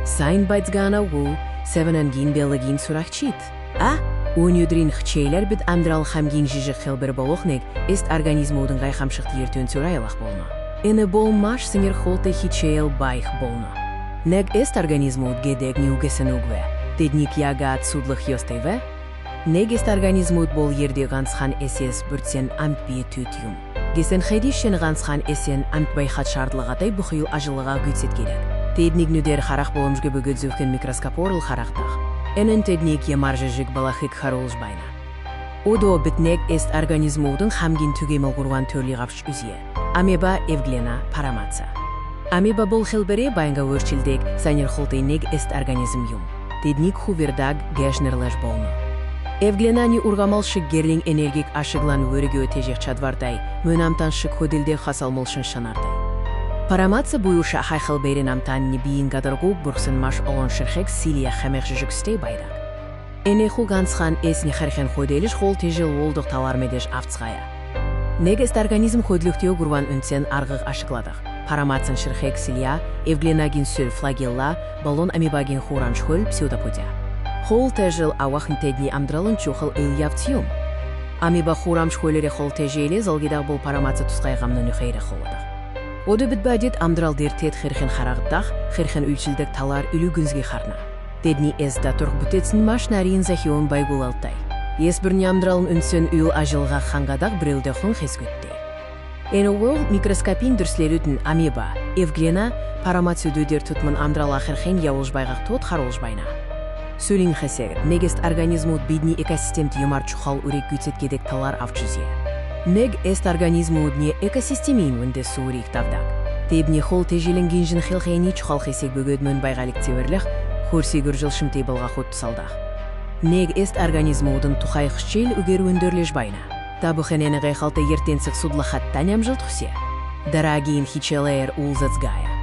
Сайн байцгаана уу, севенангийн белагийн сурахчит. Өнөөдрийн хичээлээр бид амьдрал хамгийн жижиг хэлбэр болохныг эст организмуудын гайхамшигт ертөнц сураялах болно. Энэ бол маш сонирхолтой хичээл байх болно. Нэг эст организмууд гэдэг нүгсэн үгвэ. Тэднийг яагаад судлах ёстой вэ? Нэг эст организмууд бол ердөө ганцхан эсэс бүрдсэн амьд бие төт юм. Гэсэн хэдийшэн ганцхан эсэн амьд байхад шаардлагатай бүхэл ажиллагаа гүйцэд керек. Тэднийг нүдээр харах боломжгүй бөгөөд зөвхөн микроскопоор л харагдах. Энэ тэднийг ямар жижиг балахыг харуулж байна. Одоо бид нэг эст организмуудын хамгийн түгээмэл гурван төрлийг авч үзье. Амеба, эвглена, парамаца. Амеба бол хэлбэрээ байнга өөрчилдөг сонирхолтой нэг эст организм юм. Тэднийг хувирдаг гэшнэрлэж болно. Эвгленаны ургамал шиг гэрлийн энергик ашиглан өргөө тэжих чадвартай, мөн амтан шиг хөдөлдөө хасалмалшин шанартай. Парамаца буюу шахай хэлбэрийн амтан нибиин гадаргуг бүрсэн маш олон ширхэг силия хамех жижигстэй байдаг. Энэ ху ганцхан эсний хархэн хөдөлж хол тэжил олдох талар мэдэж авцгая. Нэг эст организм хөдлөхтөө гурван үнцэн аргыг ашигладаг. Парамацын ширхэг силия, эвгленагийн сүр флагелла, балон амебагийн хурамч хөл псевдоподия. Хол тэжил авахын тэдний амдралын чухал ил явц юм. Амеба хурамч хөлөре хол тэжэле залгидаг бол парамаца тусгай гамны нөхөйрэ холадаг. Одо бид бадит амдрал дэртэд хэрхэн харагдах, хэрхэн үйлчилдэг талаар үлүгүнзги харна. Тэдний эсда турх бүтээсэн маш нарийн захион байгуулалтай. Ес бірні амдралын үнсэн үйл ажылға хангадаг бірілдіхін хесгөтті. Энэ world микроскопин дүрслерүтін амеба, эвглена, парамаца дөдер тұтмын амдрал ахырхен явылж байгақ тот харылж байна. Сөлін хасегіт, негест организмут бидни экосистемт юмар чухал үрек гүцет кедек талар авчузе. Нег эст организмудне экосистемин венде сурик тавдаг. Тебне хол тежелен гинжин хилхейни чухал хесек бөгөд мөн байгайлик цеверлих, хөрсигүр жылшымтей балға ход тусалдақ. Нег эст организмудын тухай хшел үгер өндірлеш байна. Табухенені ғайхалты ертенсік судлахаттан ямжыл тұхсе. Дарагиин хичелер улзацгая.